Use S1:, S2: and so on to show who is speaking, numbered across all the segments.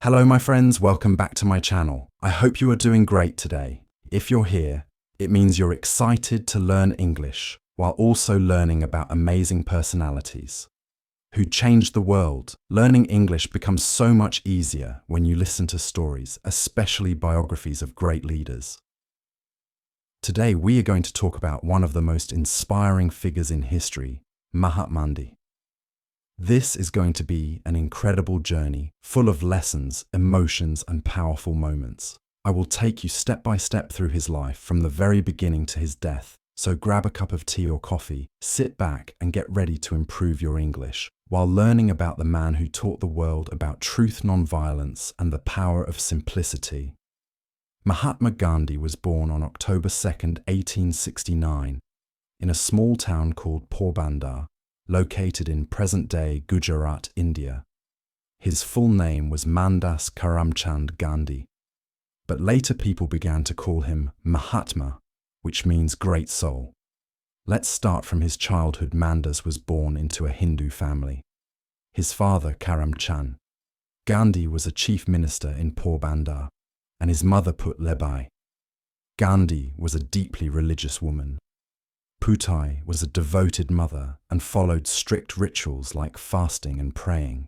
S1: Hello my friends, welcome back to my channel. I hope you are doing great today. If you're here, it means you're excited to learn English while also learning about amazing personalities who changed the world. Learning English becomes so much easier when you listen to stories, especially biographies of great leaders. Today we are going to talk about one of the most inspiring figures in history, Mahatma Gandhi. This is going to be an incredible journey, full of lessons, emotions, and powerful moments. I will take you step by step through his life from the very beginning to his death. So grab a cup of tea or coffee, sit back and get ready to improve your English while learning about the man who taught the world about truth, non-violence, and the power of simplicity. Mahatma Gandhi was born on October 2nd, 1869, in a small town called Porbandar, located in present-day Gujarat, India. His full name was Mohandas Karamchand Gandhi, but later people began to call him Mahatma, which means great soul. Let's start from his childhood. Mohandas was born into a Hindu family. His father, Karamchand Gandhi, was a chief minister in Porbandar, and his mother, Putlebai Gandhi, was a deeply religious woman. Putai was a devoted mother and followed strict rituals like fasting and praying.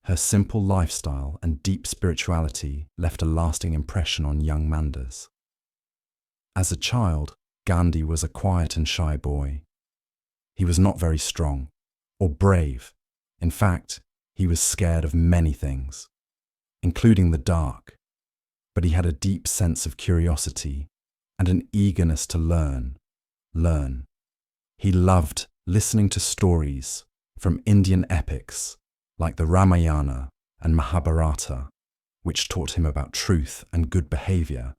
S1: Her simple lifestyle and deep spirituality left a lasting impression on young Mohandas. As a child, Gandhi was a quiet and shy boy. He was not very strong or brave. In fact, he was scared of many things, including the dark. But he had a deep sense of curiosity and an eagerness to learn. He loved listening to stories from Indian epics like the Ramayana and Mahabharata, which taught him about truth and good behavior.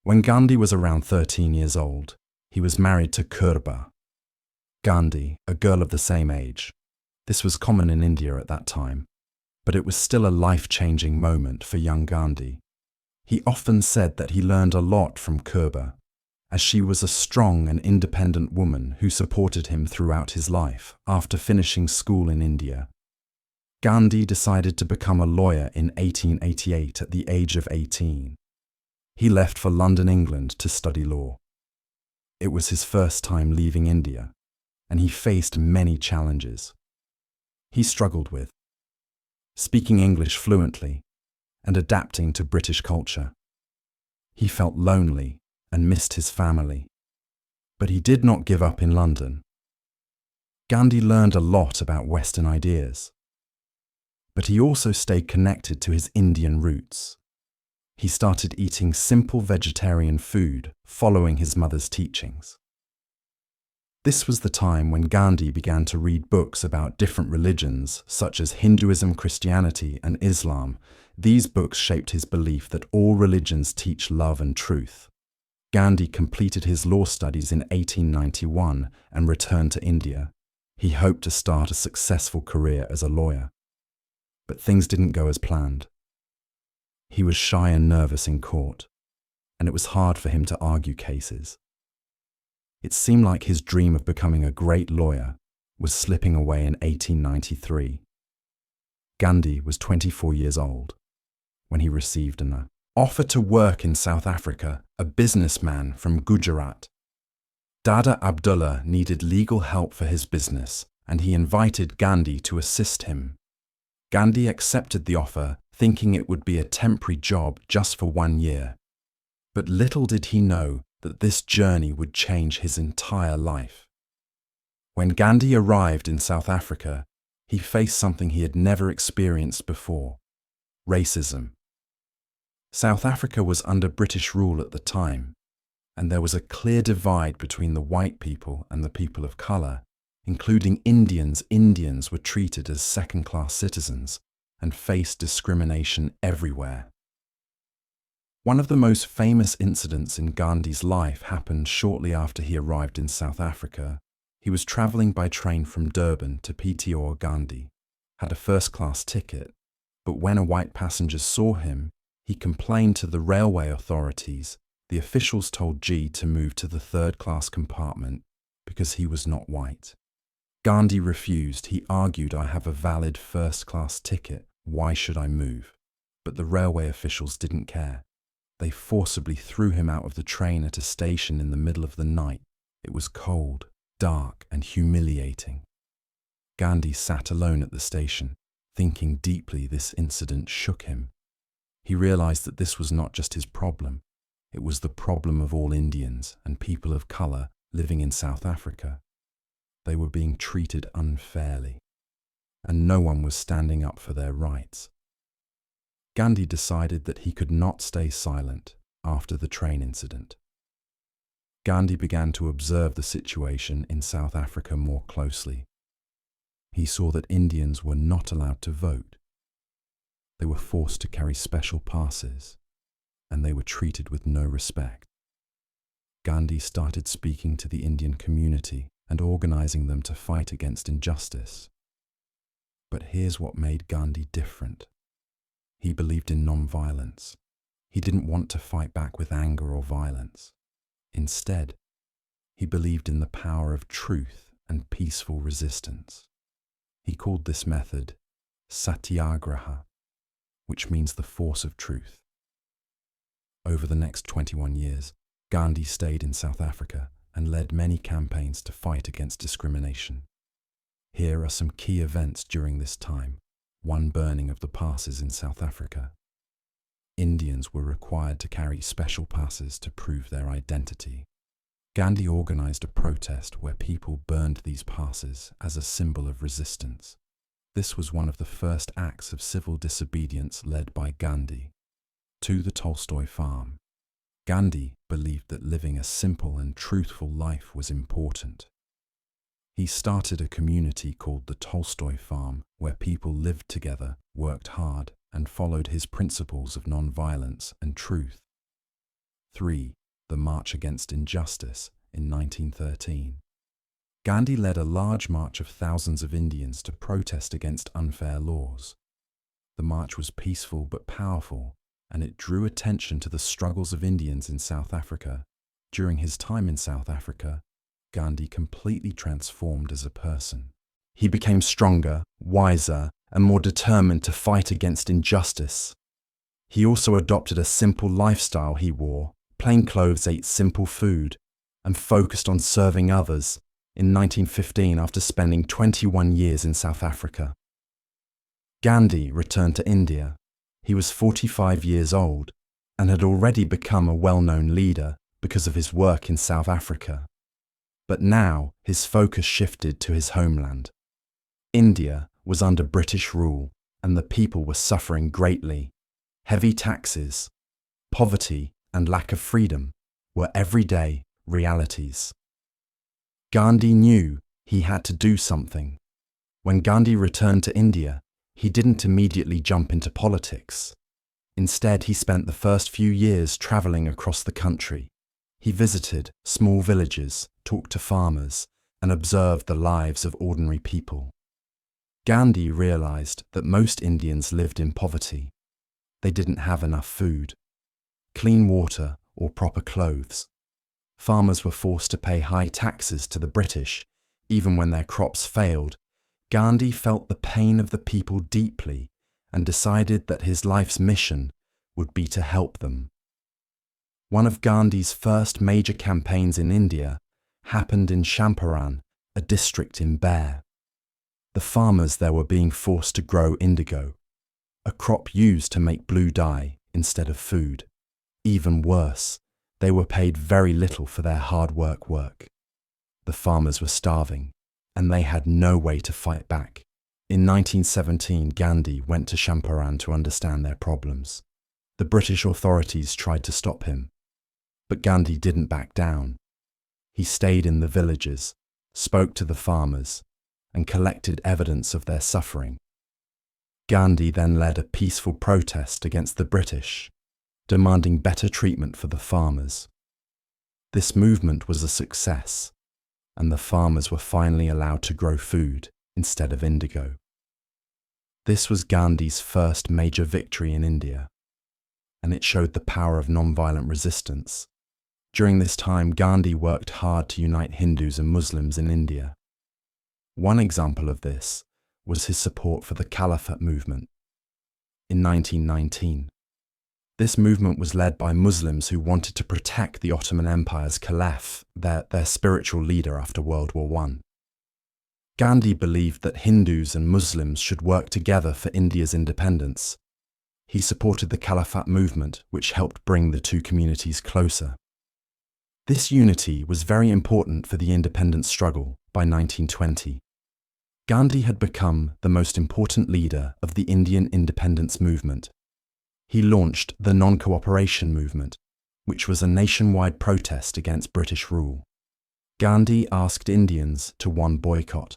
S1: When Gandhi was around 13 years old, he was married to Kurba Gandhi, a girl of the same age. This was common in India at that time, but it was still a life-changing moment for young Gandhi. He often said that he learned a lot from Kurba, as she was a strong and independent woman who supported him throughout his life. After finishing school in India, Gandhi decided to become a lawyer in 1888 at the age of 18. He left for London, England to study law. It was his first time leaving India, and he faced many challenges. He struggled with speaking English fluently and adapting to British culture. He felt lonely and missed his family. But he did not give up in London. Gandhi learned a lot about Western ideas, but he also stayed connected to his Indian roots. He started eating simple vegetarian food, following his mother's teachings. This was the time when Gandhi began to read books about different religions, such as Hinduism, Christianity, and Islam. These books shaped his belief that all religions teach love and truth. Gandhi completed his law studies in 1891 and returned to India. He hoped to start a successful career as a lawyer. But things didn't go as planned. He was shy and nervous in court, and it was hard for him to argue cases. It seemed like his dream of becoming a great lawyer was slipping away in 1893. Gandhi was 24 years old when he received an offer to work in South Africa. A businessman from Gujarat, Dada Abdullah, needed legal help for his business, and he invited Gandhi to assist him. Gandhi accepted the offer, thinking it would be a temporary job just for 1 year. But little did he know that this journey would change his entire life. When Gandhi arrived in South Africa, he faced something he had never experienced before: racism. South Africa was under British rule at the time, and there was a clear divide between the white people and the people of colour, including Indians. Indians were treated as second-class citizens and faced discrimination everywhere. One of the most famous incidents in Gandhi's life happened shortly after he arrived in South Africa. He was travelling by train from Durban to Pretoria. Gandhi had a first-class ticket, but when a white passenger saw him, he complained to the railway authorities. The officials told G to move to the third-class compartment because he was not white. Gandhi refused. He argued, "I have a valid first-class ticket. Why should I move?" But the railway officials didn't care. They forcibly threw him out of the train at a station in the middle of the night. It was cold, dark, and humiliating. Gandhi sat alone at the station, thinking deeply. This incident shook him. He realized that this was not just his problem. It was the problem of all Indians and people of color living in South Africa. They were being treated unfairly, and no one was standing up for their rights. Gandhi decided that he could not stay silent after the train incident. Gandhi began to observe the situation in South Africa more closely. He saw that Indians were not allowed to vote. They were forced to carry special passes, and they were treated with no respect. Gandhi started speaking to the Indian community and organizing them to fight against injustice. But here's what made Gandhi different. He believed in non-violence. He didn't want to fight back with anger or violence. Instead, he believed in the power of truth and peaceful resistance. He called this method satyagraha, which means the force of truth. Over the next 21 years, Gandhi stayed in South Africa and led many campaigns to fight against discrimination. Here are some key events during this time. One, burning of the passes in South Africa. Indians were required to carry special passes to prove their identity. Gandhi organized a protest where people burned these passes as a symbol of resistance. This was one of the first acts of civil disobedience led by Gandhi. To the Tolstoy farm. Gandhi believed that living a simple and truthful life was important. He started a community called the Tolstoy farm, where people lived together, worked hard, and followed his principles of non-violence and truth. 3. The March Against Injustice in 1913. Gandhi led a large march of thousands of Indians to protest against unfair laws. The march was peaceful but powerful, and it drew attention to the struggles of Indians in South Africa. During his time in South Africa, Gandhi completely transformed as a person. He became stronger, wiser, and more determined to fight against injustice. He also adopted a simple lifestyle. He wore plain clothes, ate simple food, and focused on serving others. In 1915, after spending 21 years in South Africa, Gandhi returned to India. He was 45 years old and had already become a well-known leader because of his work in South Africa. But now his focus shifted to his homeland. India was under British rule, and the people were suffering greatly. Heavy taxes, poverty, and lack of freedom were everyday realities. Gandhi knew he had to do something. When Gandhi returned to India, he didn't immediately jump into politics. Instead, he spent the first few years traveling across the country. He visited small villages, talked to farmers, and observed the lives of ordinary people. Gandhi realized that most Indians lived in poverty. They didn't have enough food, clean water, or proper clothes. Farmers were forced to pay high taxes to the British, even when their crops failed. Gandhi felt the pain of the people deeply and decided that his life's mission would be to help them. One of Gandhi's first major campaigns in India happened in Champaran, a district in Bear. The farmers there were being forced to grow indigo, a crop used to make blue dye instead of food. Even worse, they were paid very little for their hard work. The farmers were starving, and they had no way to fight back. In 1917, Gandhi went to Champaran to understand their problems. The British authorities tried to stop him, but Gandhi didn't back down. He stayed in the villages, spoke to the farmers, and collected evidence of their suffering. Gandhi then led a peaceful protest against the British, demanding better treatment for the farmers. This movement was a success, and the farmers were finally allowed to grow food instead of indigo. This was Gandhi's first major victory in India, and it showed the power of non-violent resistance. During this time, Gandhi worked hard to unite Hindus and Muslims in India. One example of this was his support for the Caliphate movement. in 1919. This movement was led by Muslims who wanted to protect the Ottoman Empire's Caliph, their spiritual leader after World War I. Gandhi believed that Hindus and Muslims should work together for India's independence. He supported the Caliphate movement, which helped bring the two communities closer. This unity was very important for the independence struggle by 1920. Gandhi had become the most important leader of the Indian independence movement. He launched the non-cooperation movement, which was a nationwide protest against British rule. Gandhi asked Indians to 1. Boycott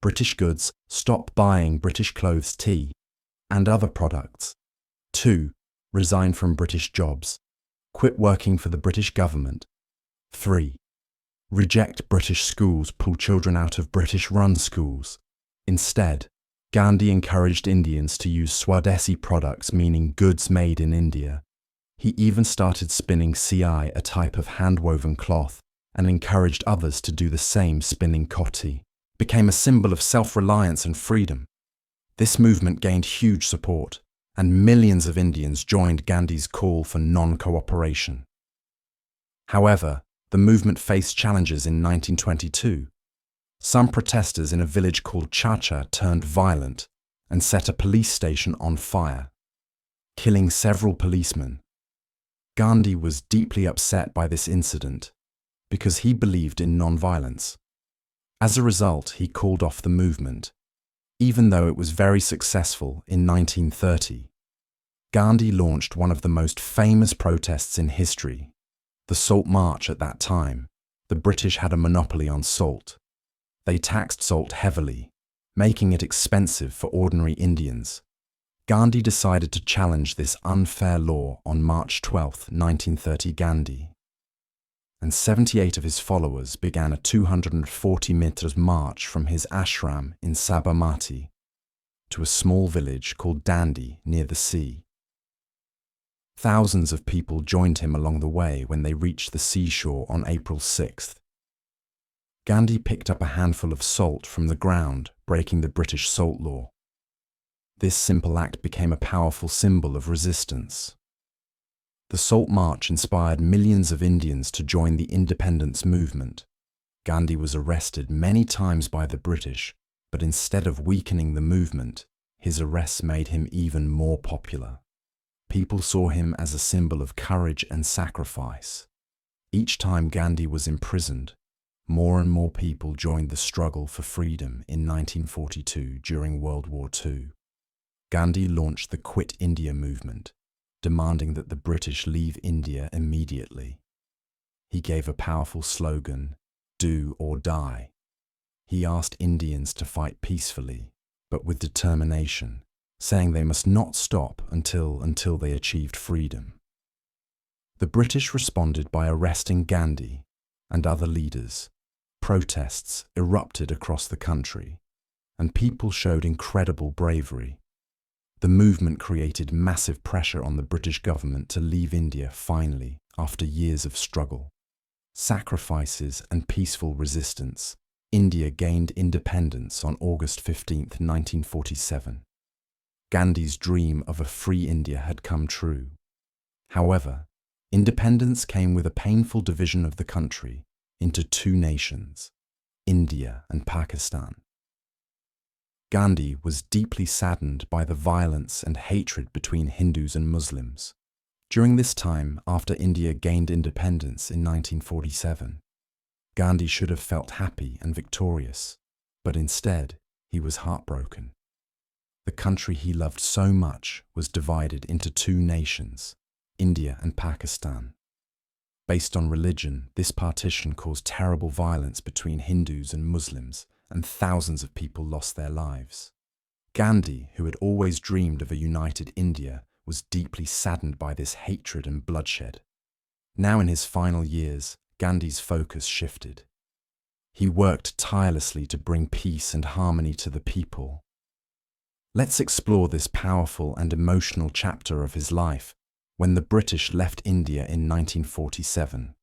S1: British goods, stop buying British clothes, tea, and other products. 2. Resign from British jobs. Quit working for the British government. 3. Reject British schools, pull children out of British-run schools. Instead, Gandhi encouraged Indians to use Swadesi products, meaning goods made in India. He even started spinning siai, a type of hand-woven cloth, and encouraged others to do the same, spinning khoti. Became a symbol of self-reliance and freedom. This movement gained huge support, and millions of Indians joined Gandhi's call for non-cooperation. However, the movement faced challenges in 1922. Some protesters in a village called Chacha turned violent and set a police station on fire, killing several policemen. Gandhi was deeply upset by this incident because he believed in non-violence. As a result, he called off the movement, even though it was very successful in 1930. Gandhi launched one of the most famous protests in history, the Salt March. At that time, the British had a monopoly on salt. They taxed salt heavily, making it expensive for ordinary Indians. Gandhi decided to challenge this unfair law on March 12, 1930. Gandhi and 78 of his followers began a 240 meters march from his ashram in Sabarmati to a small village called Dandi near the sea. Thousands of people joined him along the way when they reached the seashore on April 6th. Gandhi picked up a handful of salt from the ground, breaking the British salt law. This simple act became a powerful symbol of resistance. The Salt March inspired millions of Indians to join the independence movement. Gandhi was arrested many times by the British, but instead of weakening the movement, his arrests made him even more popular. People saw him as a symbol of courage and sacrifice. Each time Gandhi was imprisoned, more and more people joined the struggle for freedom. In 1942, during World War II, Gandhi launched the Quit India movement, demanding that the British leave India immediately. He gave a powerful slogan, "Do or die." He asked Indians to fight peacefully, but with determination, saying they must not stop until they achieved freedom. The British responded by arresting Gandhi and other leaders. Protests erupted across the country, and people showed incredible bravery. The movement created massive pressure on the British government to leave India finally, after years of struggle, sacrifices and peaceful resistance. India gained independence on August 15, 1947. Gandhi's dream of a free India had come true. However, independence came with a painful division of the country into two nations, India and Pakistan. Gandhi was deeply saddened by the violence and hatred between Hindus and Muslims. During this time, after India gained independence in 1947, Gandhi should have felt happy and victorious, but instead he was heartbroken. The country he loved so much was divided into two nations, India and Pakistan. Based on religion, this partition caused terrible violence between Hindus and Muslims, and thousands of people lost their lives. Gandhi, who had always dreamed of a united India, was deeply saddened by this hatred and bloodshed. Now in his final years, Gandhi's focus shifted. He worked tirelessly to bring peace and harmony to the people. Let's explore this powerful and emotional chapter of his life when the British left India in 1947.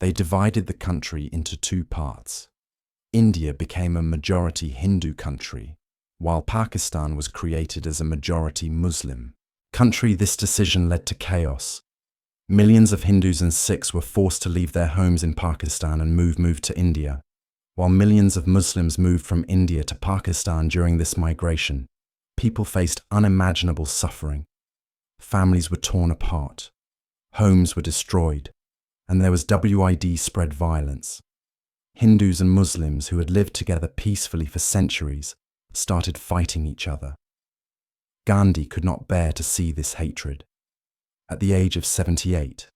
S1: They divided the country into two parts. India became a majority Hindu country, while Pakistan was created as a majority Muslim country. This decision led to chaos. Millions of Hindus and Sikhs were forced to leave their homes in Pakistan and move to India, while millions of Muslims moved from India to Pakistan. During this migration, people faced unimaginable suffering. Families were torn apart, homes were destroyed, and there was widespread violence. Hindus and Muslims who had lived together peacefully for centuries started fighting each other. Gandhi could not bear to see this hatred. At the age of 78,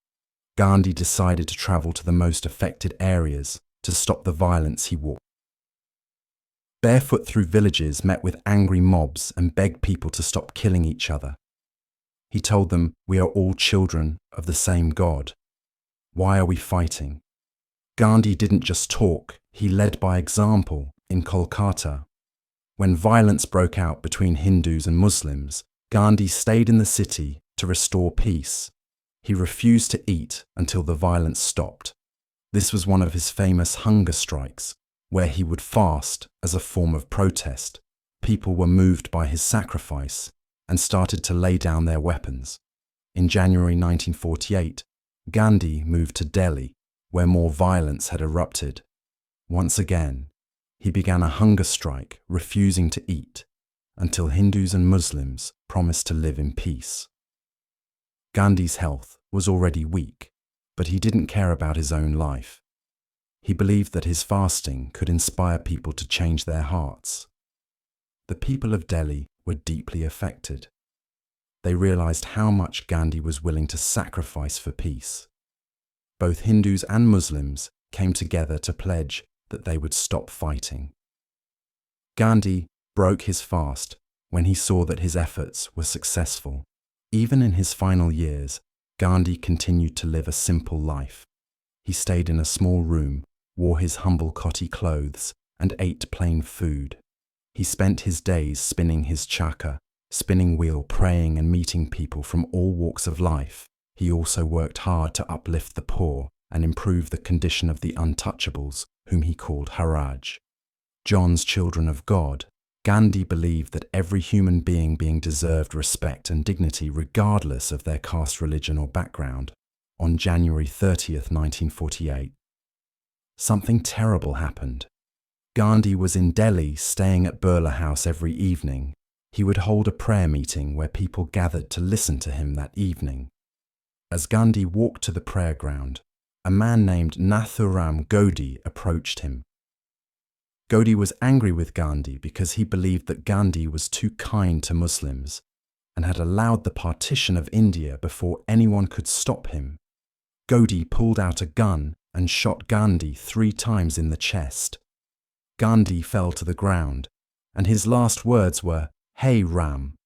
S1: Gandhi decided to travel to the most affected areas to stop the violence. He walked barefoot through villages, met with angry mobs, and begged people to stop killing each other. He told them, "We are all children of the same God. Why are we fighting?" Gandhi didn't just talk, he led by example. In Kolkata, when violence broke out between Hindus and Muslims, Gandhi stayed in the city to restore peace. He refused to eat until the violence stopped. This was one of his famous hunger strikes, where he would fast as a form of protest. People were moved by his sacrifice and started to lay down their weapons. In January 1948, Gandhi moved to Delhi, where more violence had erupted. Once again, he began a hunger strike, refusing to eat, until Hindus and Muslims promised to live in peace. Gandhi's health was already weak, but he didn't care about his own life. He believed that his fasting could inspire people to change their hearts. The people of Delhi were deeply affected. They realized how much Gandhi was willing to sacrifice for peace. Both Hindus and Muslims came together to pledge that they would stop fighting. Gandhi broke his fast when he saw that his efforts were successful. Even in his final years, Gandhi continued to live a simple life. He stayed in a small room, wore his humble khoti clothes, and ate plain food. He spent his days spinning his chakra, spinning wheel, praying and meeting people from all walks of life. He also worked hard to uplift the poor and improve the condition of the untouchables, whom he called Haraj. John's children of God. Gandhi believed that every human being deserved respect and dignity regardless of their caste, religion or background. On January 30th, 1948, something terrible happened. Gandhi was in Delhi, staying at Birla House every evening. He would hold a prayer meeting where people gathered to listen to him that evening. As Gandhi walked to the prayer ground, a man named Nathuram Godse approached him. Godse was angry with Gandhi because he believed that Gandhi was too kind to Muslims and had allowed the partition of India before anyone could stop him. Godse pulled out a gun and shot Gandhi 3 times in the chest. Gandhi fell to the ground, and his last words were, "Hey Ram,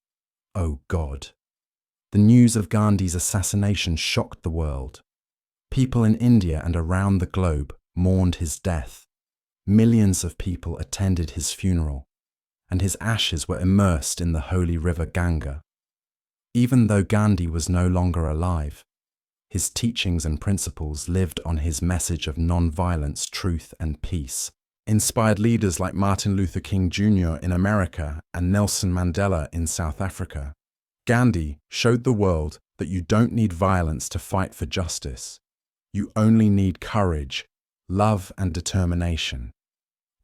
S1: oh God." The news of Gandhi's assassination shocked the world. People in India and around the globe mourned his death. Millions of people attended his funeral, and his ashes were immersed in the holy river Ganga. Even though Gandhi was no longer alive, his teachings and principles lived on. His message of non-violence, truth and peace inspired leaders like Martin Luther King Jr. in America and Nelson Mandela in South Africa. Gandhi showed the world that you don't need violence to fight for justice. You only need courage, love and determination.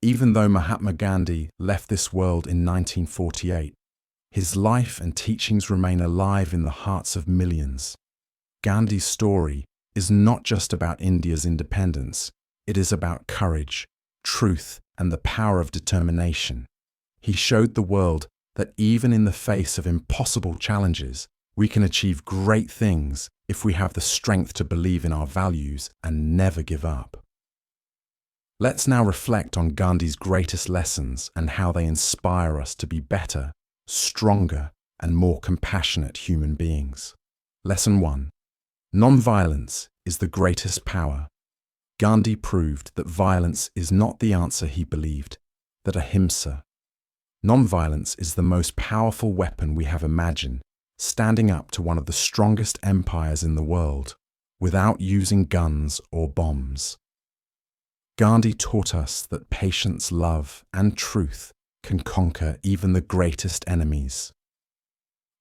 S1: Even though Mahatma Gandhi left this world in 1948, his life and teachings remain alive in the hearts of millions. Gandhi's story is not just about India's independence, it is about courage, truth, and the power of determination. He showed the world that even in the face of impossible challenges, we can achieve great things if we have the strength to believe in our values and never give up. Let's now reflect on Gandhi's greatest lessons and how they inspire us to be better, stronger, and more compassionate human beings. Lesson 1. Non-violence is the greatest power. Gandhi proved that violence is not the answer. He believed that ahimsa, non-violence, is the most powerful weapon we have imagined, standing up to one of the strongest empires in the world without using guns or bombs. Gandhi taught us that patience, love, and truth can conquer even the greatest enemies.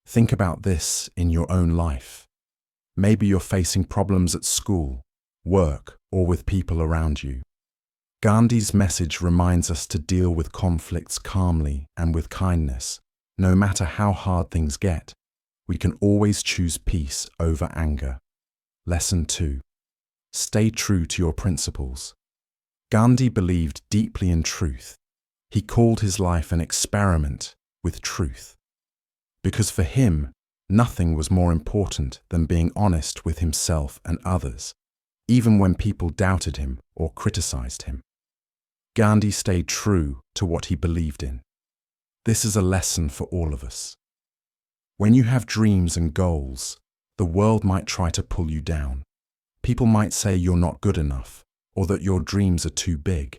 S1: Think about this in your own life. Maybe you're facing problems at school, work, or with people around you. Gandhi's message reminds us to deal with conflicts calmly and with kindness. No matter how hard things get, we can always choose peace over anger. Lesson 2. Stay true to your principles. Gandhi believed deeply in truth. He called his life an experiment with truth. Because for him, nothing was more important than being honest with himself and others, even when people doubted him or criticized him. Gandhi stayed true to what he believed in. This is a lesson for all of us. When you have dreams and goals, the world might try to pull you down. People might say you're not good enough or that your dreams are too big.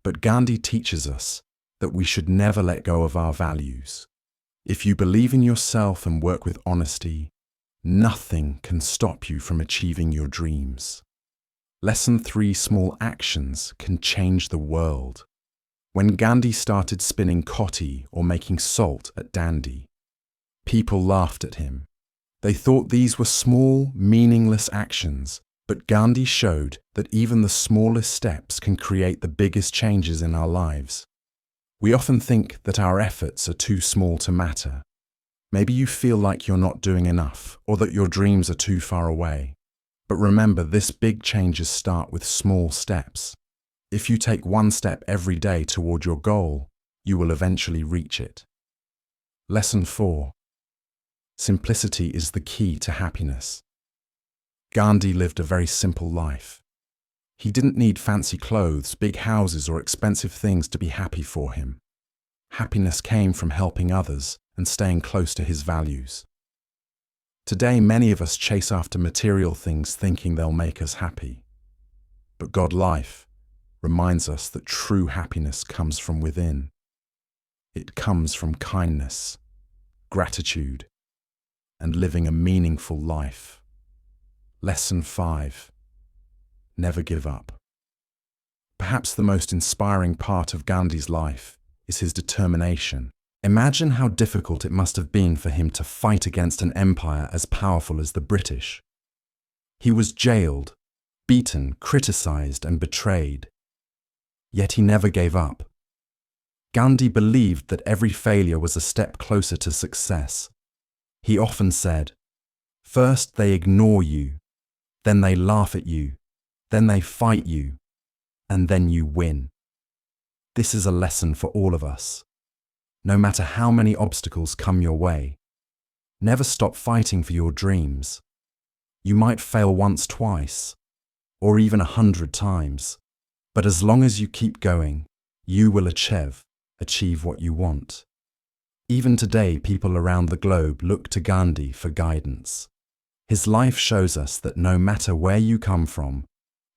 S1: But Gandhi teaches us that we should never let go of our values. If you believe in yourself and work with honesty, nothing can stop you from achieving your dreams. Lesson 3. Small actions can change the world. When Gandhi started spinning cotti or making salt at Dandi, people laughed at him. They thought these were small, meaningless actions, but Gandhi showed that even the smallest steps can create the biggest changes in our lives. We often think that our efforts are too small to matter. Maybe you feel like you're not doing enough or that your dreams are too far away. But remember, this big changes start with small steps. If you take one step every day toward your goal, you will eventually reach it. Lesson 4. Simplicity is the key to happiness. Gandhi lived a very simple life. He didn't need fancy clothes, big houses, or expensive things to be happy for him. Happiness came from helping others and staying close to his values. Today, many of us chase after material things thinking they'll make us happy. But God's life reminds us that true happiness comes from within. It comes from kindness, gratitude, and living a meaningful life. Lesson 5. Never give up. Perhaps the most inspiring part of Gandhi's life is his determination. Imagine how difficult it must have been for him to fight against an empire as powerful as the British. He was jailed, beaten, criticized, and betrayed. Yet he never gave up. Gandhi believed that every failure was a step closer to success. He often said, "First they ignore you, then they laugh at you, then they fight you, and then you win." This is a lesson for all of us. No matter how many obstacles come your way, never stop fighting for your dreams. You might fail once, twice, or even 100 times, but as long as you keep going, you will achieve what you want. Even today, people around the globe look to Gandhi for guidance. His life shows us that no matter where you come from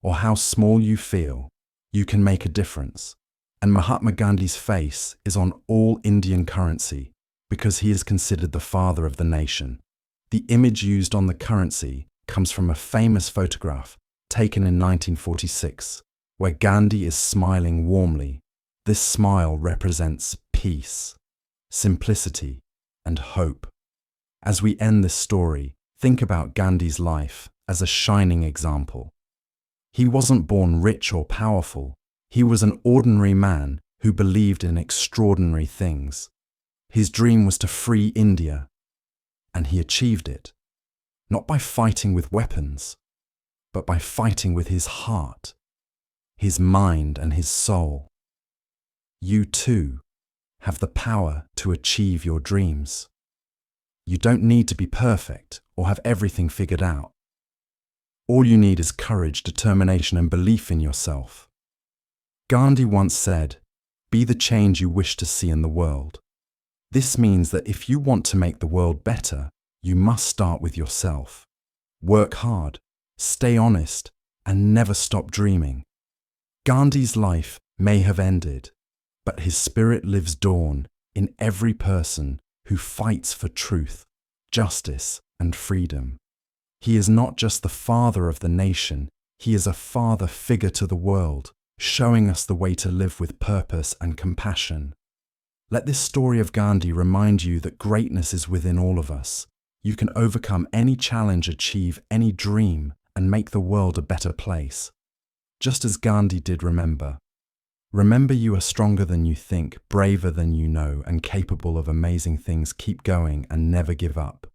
S1: or how small you feel, you can make a difference. And Mahatma Gandhi's face is on all Indian currency because he is considered the father of the nation. The image used on the currency comes from a famous photograph taken in 1946, where Gandhi is smiling warmly. This smile represents peace, simplicity, and hope. As we end this story, think about Gandhi's life as a shining example. He wasn't born rich or powerful. He was an ordinary man who believed in extraordinary things. His dream was to free India, and he achieved it, not by fighting with weapons, but by fighting with his heart, his mind, and his soul. You too have the power to achieve your dreams. You don't need to be perfect or have everything figured out. All you need is courage, determination, and belief in yourself. Gandhi once said, "Be the change you wish to see in the world." This means that if you want to make the world better, you must start with yourself. Work hard, stay honest, and never stop dreaming. Gandhi's life may have ended, but his spirit lives on in every person who fights for truth, justice, and freedom. He is not just the father of the nation, he is a father figure to the world, showing us the way to live with purpose and compassion. Let this story of Gandhi remind you that greatness is within all of us. You can overcome any challenge, achieve any dream, and make the world a better place. Just as Gandhi did, remember. Remember, you are stronger than you think, braver than you know, and capable of amazing things. Keep going and never give up.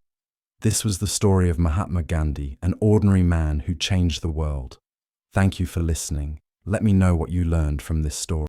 S1: This was the story of Mahatma Gandhi, an ordinary man who changed the world. Thank you for listening. Let me know what you learned from this story.